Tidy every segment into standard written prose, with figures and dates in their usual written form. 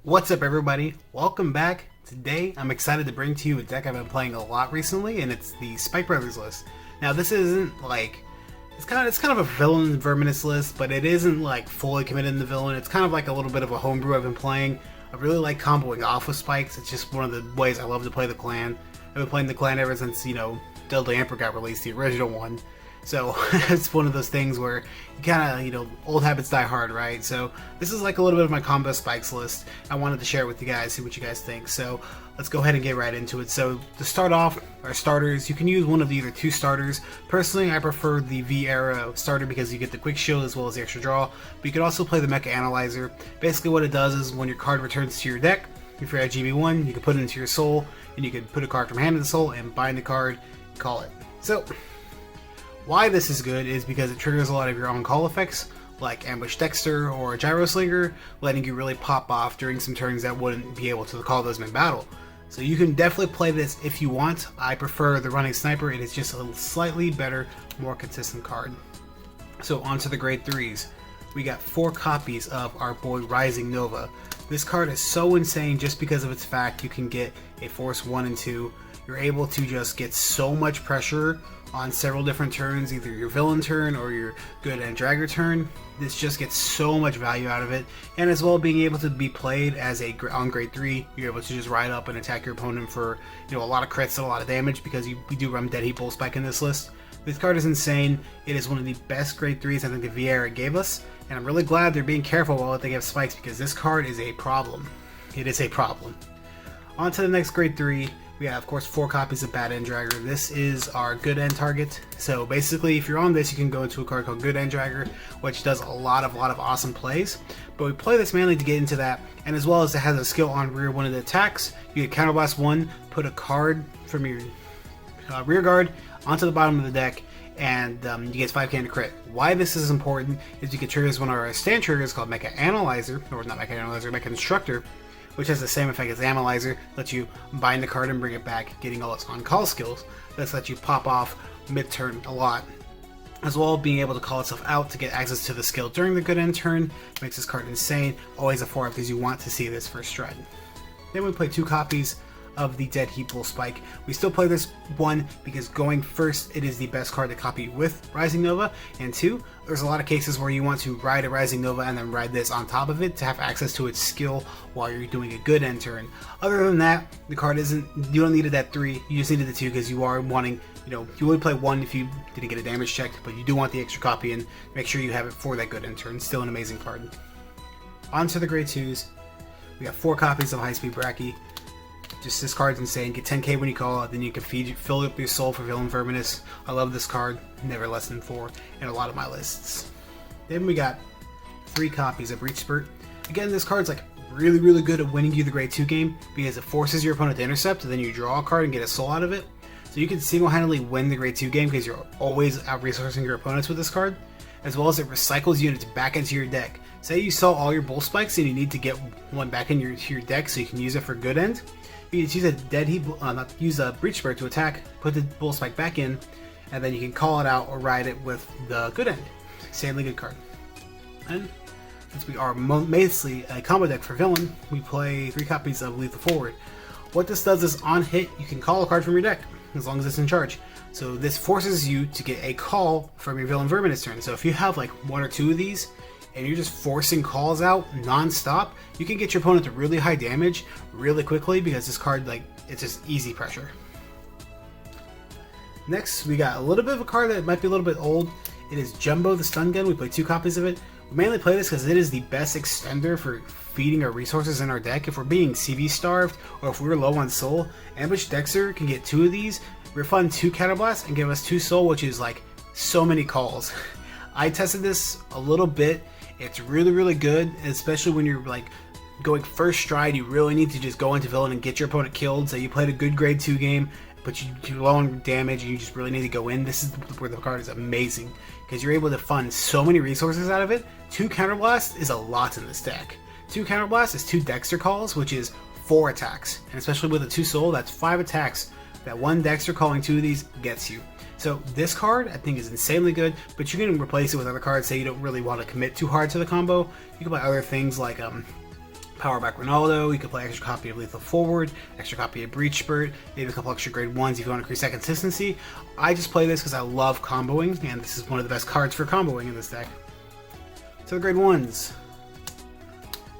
What's up, everybody? Welcome back. Today I'm excited to bring to you a deck I've been playing a lot recently, and it's the Spike Brothers list. Now this isn't like it's kind of a villain Verminous list, but it isn't like fully committed in the villain. It's kind of like a little bit of a homebrew I've been playing. I really like comboing off with spikes. It's just one of the ways I love to play the clan. I've been playing the clan ever since, Deadly Emperor got released, the original one. So it's one of those things where you kind of, old habits die hard, right? So this is like a little bit of my combo spikes list. I wanted to share it with you guys, see what you guys think. So let's go ahead and get right into it. So to start off, our starters, you can use one of the either two starters. Personally, I prefer the V era starter because you get the quick shield as well as the extra draw. But you can also play the Mecha Analyzer. Basically what it does is when your card returns to your deck, if you're at GB1, you can put it into your soul, and you can put a card from hand to the soul and bind the card, call it. So why this is good is because it triggers a lot of your on-call effects, like Ambush Dexter or Gyro Slinger, letting you really pop off during some turns that wouldn't be able to call those mid-battle. So you can definitely play this if you want. I prefer the Running Sniper. It is just a slightly better, more consistent card. So onto the grade 3s. We got 4 copies of our boy Rising Nova. This card is so insane just because of its fact you can get a Force 1 and 2. You're able to just get so much pressure on several different turns, either your villain turn or your good and dragger turn. This just gets so much value out of it, and as well being able to be played as on grade 3, you're able to just ride up and attack your opponent for a lot of crits and a lot of damage because we do run Dead Heat Bull Spike in this list. This card is insane. It is one of the best grade 3s I think the V era gave us, and I'm really glad they're being careful while they give spikes because this card is a problem. It is a problem. On to the next grade 3. We have, of course, 4 copies of Bad End Dragger. This is our good end target. So basically, if you're on this, you can go into a card called Good End Dragger, which does a lot of awesome plays. But we play this mainly to get into that, and as well as it has a skill on rear one of the attacks. You can Counterblast 1, put a card from your rear guard onto the bottom of the deck, and you get 5k to crit. Why this is important is you can trigger one of our stand triggers called Mecha Analyzer, or not Mecha Analyzer, Mecha Instructor, which has the same effect as Analyzer, lets you bind the card and bring it back, getting all its on-call skills. That's lets you pop off mid-turn a lot. As well, being able to call itself out to get access to the skill during the good end turn makes this card insane. Always a 4 because you want to see this first stride. Then we play 2 copies of the Dead Heat Bull Spike. We still play this one because going first, it is the best card to copy with Rising Nova, and 2, there's a lot of cases where you want to ride a Rising Nova and then ride this on top of it to have access to its skill while you're doing a good end turn. Other than that, the card you don't need it at 3, you just needed the 2 because you are wanting, you would play 1 if you didn't get a damage check, but you do want the extra copy and make sure you have it for that good end turn. Still an amazing card. On to the grade 2s. We got 4 copies of High Speed Bracky. Just this card's insane. Get 10k when you call it, then you can fill up your soul for Villain Verminous. I love this card, never less than 4 in a lot of my lists. Then we got 3 copies of Breach Spurt. Again, this card's like really good at winning you the grade 2 game because it forces your opponent to intercept, and then you draw a card and get a soul out of it. So you can single-handedly win the grade 2 game because you're always out-resourcing your opponents with this card, as well as it recycles units back into your deck. Say you saw all your bull spikes and you need to get one back in your deck so you can use it for good end. You can use a Dead Heat, use a Breach Spurt to attack, put the bull spike back in, and then you can call it out or ride it with the good end. Insanely good card. And since we are mostly a combo deck for villain, we play 3 copies of Lethal Forward. What this does is on hit, you can call a card from your deck, as long as it's in charge. So this forces you to get a call from your Villain Verminous turn. So if you have like 1 or 2 of these, and you're just forcing calls out non-stop, you can get your opponent to really high damage really quickly because this card, it's just easy pressure. Next, we got a little bit of a card that might be a little bit old. It is Jumbo the Stun Gun. We play 2 copies of it. We mainly play this because it is the best extender for feeding our resources in our deck. If we're being CV starved or if we're low on soul, Ambush Dexter can get 2 of these, refund 2 Counterblasts, and give us 2 soul, which is like so many calls. I tested this a little bit. It's really good, especially when you're like going first stride. You really need to just go into villain and get your opponent killed. So you played a good grade 2 game, but you're low on damage and you just really need to go in. This is where the card is amazing because you're able to fund so many resources out of it. 2 Counterblast is a lot in this deck. 2 Counterblast is 2 Dexter calls, which is 4 attacks, and especially with a 2 soul, that's 5 attacks. That 1 Dexter calling 2 of these gets you. So this card I think is insanely good, but you can replace it with other cards. Say you don't really want to commit too hard to the combo. You can buy other things like Power Back Ronaldo, you could play extra copy of Lethal Forward, extra copy of Breach Spurt, maybe a couple extra grade 1s if you want to increase that consistency. I just play this because I love comboing, and this is one of the best cards for comboing in this deck. So the grade 1s.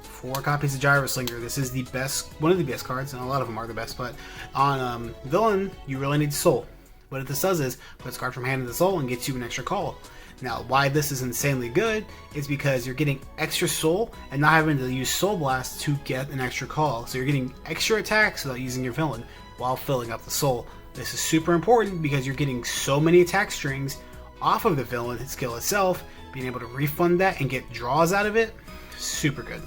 4 copies of Gyro Slinger. This is the best, one of the best cards, and a lot of them are the best, but on Villain, you really need Soul. What this does is, puts a card from hand into Soul and gets you an extra call. Now, why this is insanely good is because you're getting extra Soul and not having to use Soul Blast to get an extra call. So you're getting extra attacks without using your villain while filling up the Soul. This is super important because you're getting so many attack strings off of the villain skill itself, being able to refund that and get draws out of it, super good.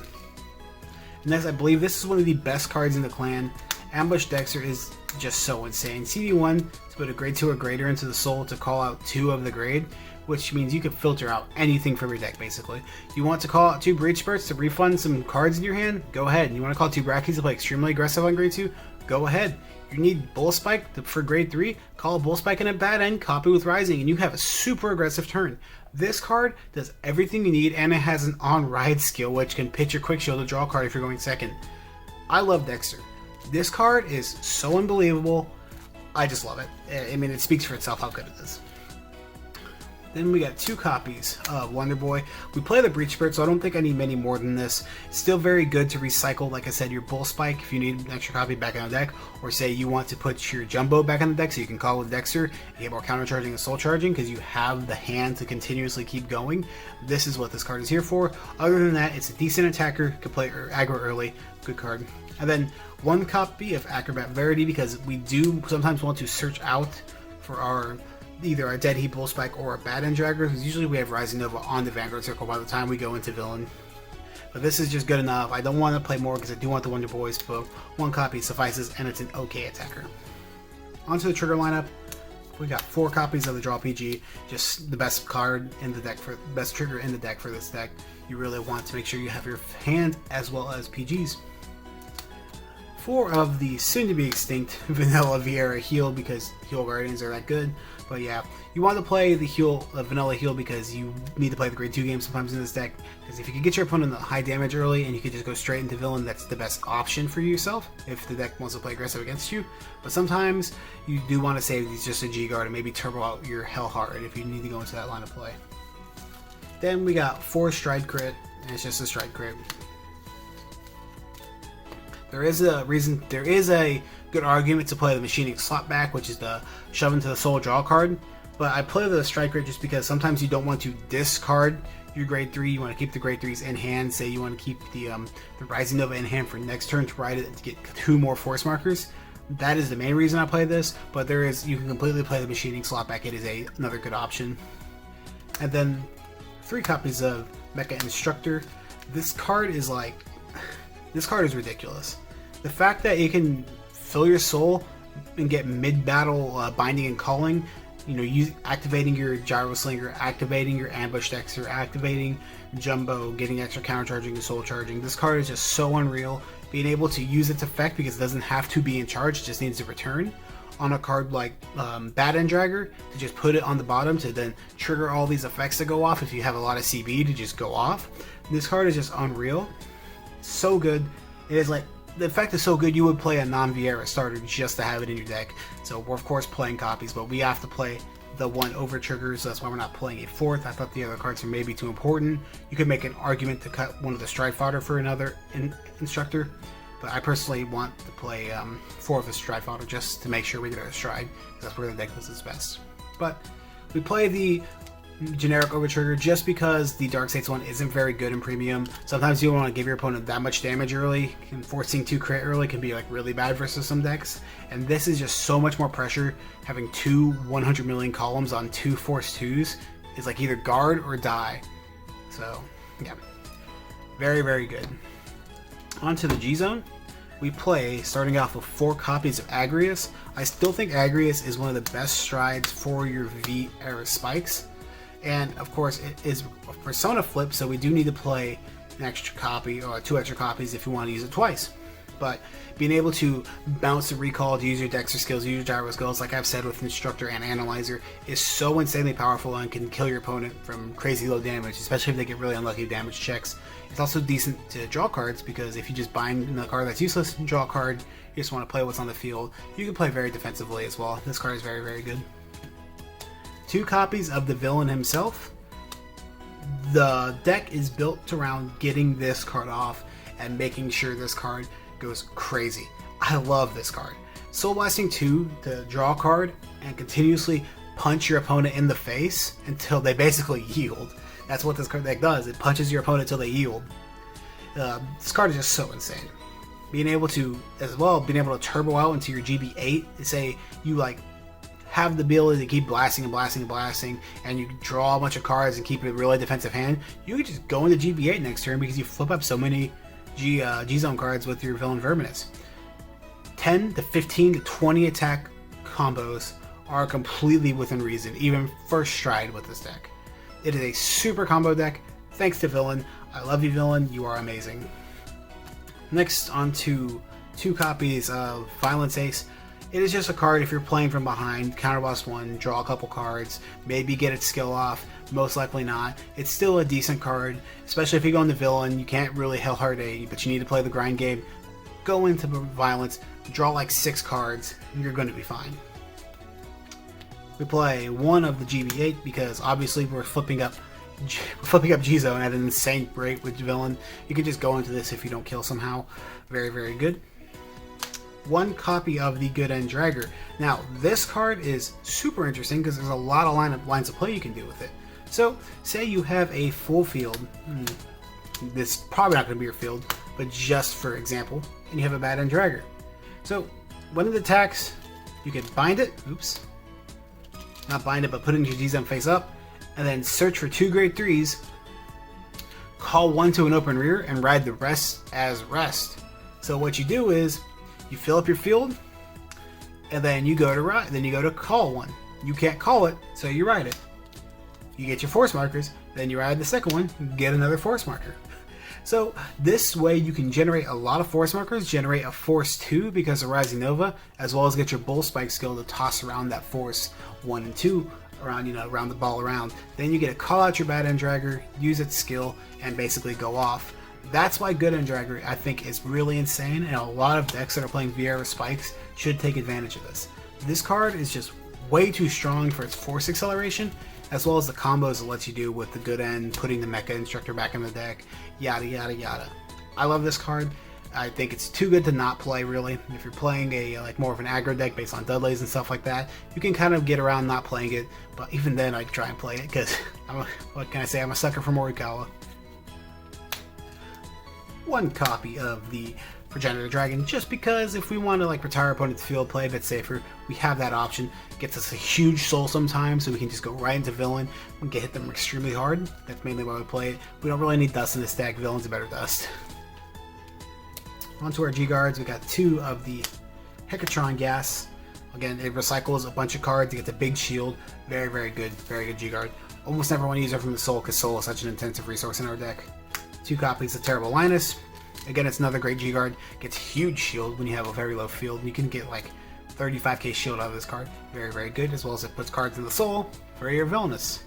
And I believe this is one of the best cards in the clan. Ambush Dexter is just so insane. CD1 to put a grade 2 or greater into the Soul to call out 2 of the grade, which means you can filter out anything from your deck, basically. You want to call out 2 Breach Spurts to refund some cards in your hand? Go ahead. You want to call 2 Brackies to play extremely aggressive on grade 2? Go ahead. You need Bull Spike for grade 3? Call a Bull Spike in a bad end, copy with Rising, and you have a super aggressive turn. This card does everything you need, and it has an on-ride skill, which can pitch your Quick Shield to draw a card if you're going second. I love Dexter. This card is so unbelievable. I just love it. I mean, it speaks for itself how good it is. Then we got 2 copies of Wonder Boy. We play the Breach Spurt, so I don't think I need many more than this. Still very good to recycle, like I said, your Bull Spike if you need an extra copy back on the deck, or say you want to put your Jumbo back on the deck so you can call with Dexter and get more counter charging and soul charging because you have the hand to continuously keep going. This is what this card is here for. Other than that, it's a decent attacker, can play aggro early, good card. And then 1 copy of Acrobat Verity because we do sometimes want to search out for our either a Dead Heat Bull Spike or a Bad End Dragger, because usually we have Rising Nova on the Vanguard Circle by the time we go into Villain. But this is just good enough. I don't want to play more because I do want the Wonder Boys, but 1 copy suffices and it's an okay attacker. Onto the trigger lineup. We got 4 copies of the Draw PG, just the best card in the deck for best trigger in the deck for this deck. You really want to make sure you have your hand as well as PGs. 4 of the soon-to-be extinct Vanilla Vieira Heal because Heal Guardians are that good. But yeah, you want to play the Vanilla Heal because you need to play the grade 2 game sometimes in this deck. Because if you can get your opponent high damage early and you can just go straight into Villain, that's the best option for yourself if the deck wants to play aggressive against you. But sometimes you do want to save these just a G-Guard and maybe turbo out your Hellheart if you need to go into that line of play. Then we got 4 Stride Crit, and it's just a Stride Crit. There is a good argument to play the Machining Slot Back, which is the shove into the soul draw card, but I play the Strike Rate just because sometimes you don't want to discard your grade 3, you want to keep the grade 3s in hand. Say you want to keep the Rising Nova in hand for next turn to ride it to get 2 more force markers. That is the main reason I play this, but you can completely play the Machining Slot Back. It is another good option. And then 3 copies of Mecha Instructor. This card is ridiculous. The fact that it can fill your soul and get mid-battle binding and calling, activating your Gyro Slinger, activating your Ambush Dexter, activating Jumbo, getting extra counter charging and soul charging. This card is just so unreal. Being able to use its effect because it doesn't have to be in charge, it just needs to return on a card like Bad End Dragger to just put it on the bottom to then trigger all these effects to go off if you have a lot of CB to just go off. This card is just unreal. So good. It is like, the effect is so good you would play a non-Vieira starter just to have it in your deck. So we're of course playing copies, but we have to play the 1 over trigger, so that's why we're not playing a 4th. I thought the other cards were maybe too important. You could make an argument to cut one of the Stride Fodder for another instructor, but I personally want to play 4 of the Stride Fodder just to make sure we get our Stride, because that's where the deck is its best. But we play the generic over trigger just because the Dark States one isn't very good in premium. Sometimes you don't want to give your opponent that much damage early, and forcing 2 crit early can be like really bad versus some decks, and this is just so much more pressure. Having 2 100 million columns on 2 force 2s is like either guard or die. So yeah, very, very good. On to the G Zone. We play starting off with 4 copies of Agrius. I still think Agrius is one of the best strides for your V era spikes. And of course it is a Persona flip, so we do need to play an extra copy or 2 extra copies if you want to use it twice. but being able to bounce the recall, to use your Dexter skills, use your gyro skills, like I've said with Instructor and Analyzer, is so insanely powerful and can kill your opponent from crazy low damage, especially if they get really unlucky damage checks. It's also decent to draw cards, because if you just bind a card that's useless and draw a card, you just want to play what's on the field, you can play very defensively as well. This card is very, very good. 2 copies of the Villain himself. The deck is built around getting this card off and making sure this card goes crazy. I love this card. Soul Blasting 2 to draw a card and continuously punch your opponent in the face until they basically yield. That's what this card deck does. It punches your opponent until they yield. This card is just so insane. Being able to turbo out into your GB8, say you like have the ability to keep blasting and blasting and blasting, and you draw a bunch of cards and keep a really defensive hand, you can just go into GB8 next turn because you flip up so many G-Zone cards with your Villain Verminous. 10 to 15 to 20 attack combos are completely within reason, even first stride with this deck. It is a super combo deck, thanks to Villain. I love you, Villain, you are amazing. Next, on to 2 copies of Violence Ace. It is just a card if you're playing from behind, counterblast 1, draw a couple cards, maybe get its skill off, most likely not. It's still a decent card, especially if you go into Villain. You can't really Hell Hard 80, but you need to play the grind game. Go into Violence, draw like 6 cards, and you're going to be fine. We play 1 of the GB8 because obviously we're flipping up G-Zone at an insane rate with Villain. You can just go into this if you don't kill somehow. Very, very good. 1 copy of the Good End Dragger. Now, this card is super interesting because there's a lot of lines of play you can do with it. So, say you have a full field. This is probably not going to be your field, but just for example, and you have a Bad End Dragger. So, when it attacks, you can bind it. Oops. Not bind it, but put it in your G-Zone face up, and then search for 2 grade 3s, call 1 to an open rear, and ride the rest as rest. So what you do is, you fill up your field, and then you go to call 1. You can't call it, so you ride it. You get your force markers, then you ride the second one, get another force marker. So this way you can generate a lot of force markers, generate a force 2 because of Rising Nova, as well as get your Bull Spike skill to toss around that force 1 and 2 around the ball around. Then you get to call out your Bad End Dragger, use its skill, and basically go off. That's why Good End Dragger, I think, is really insane, and a lot of decks that are playing Vieira Spikes should take advantage of this. This card is just way too strong for its force acceleration, as well as the combos it lets you do with the Good End, putting the Mecha Instructor back in the deck, yada yada yada. I love this card. I think it's too good to not play, really. If you're playing a more of an aggro deck based on Dudleys and stuff like that, you can kind of get around not playing it, but even then I'd try and play it, because what can I say, I'm a sucker for Morikawa. 1 copy of the Progenitor Dragon, just because if we want to retire opponent's field, play a bit safer, we have that option. Gets us a huge soul sometimes, so we can just go right into Villain and hit them extremely hard. That's mainly why we play it. We don't really need dust in this deck. Villain's a better dust. Onto our G-Guards, we got 2 of the Hecatron Gas. Again, it recycles a bunch of cards to get the big shield. Very, very good G-Guard. Almost never want to use it from the Soul, because Soul is such an intensive resource in our deck. 2 copies of Terrible Linus. Again, it's another great G-Guard. Gets huge shield when you have a very low field. You can get 35k shield out of this card. Very, very good, as well as it puts cards in the Soul for your Villianous.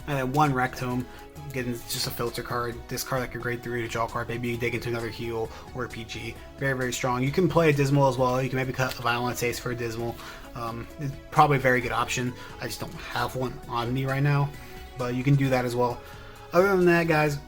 And then 1 Rectome. Again, it's just a filter card. This card like a grade 3 to draw card. Maybe you dig into another heal or a PG. Very, very strong. You can play a Dismal as well. You can maybe cut a Violence Ace for a Dismal. It's probably a very good option. I just don't have one on me right now, but you can do that as well. Other than that, guys,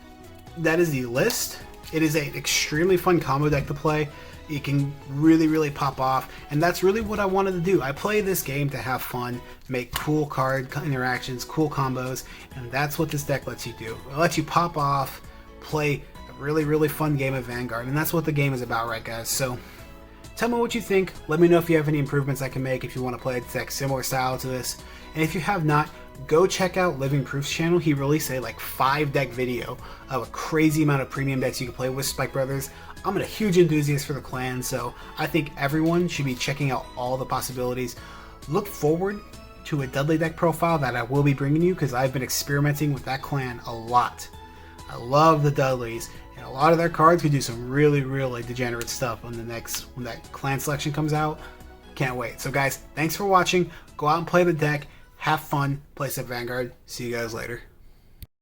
that is the list. It is an extremely fun combo deck to play. It can really, really pop off, and that's really what I wanted to do. I play this game to have fun, make cool card interactions, cool combos, and that's what this deck lets you do. It lets you pop off, play a really, really fun game of Vanguard, and that's what the game is about, right, guys? So tell me what you think. Let me know if you have any improvements I can make if you want to play a deck similar style to this. And if you have not, go check out Living Proof's channel. He released a 5 deck video of a crazy amount of premium decks you can play with Spike Brothers. I'm a huge enthusiast for the clan, so I think everyone should be checking out all the possibilities. Look forward to a Dudley deck profile that I will be bringing you, because I've been experimenting with that clan a lot. I love the Dudleys, And a lot of their cards could do some really, really degenerate stuff on the next, when that clan selection comes out. Can't wait. So guys, thanks for watching. Go out and play the deck. Have fun. Play some Vanguard. See you guys later.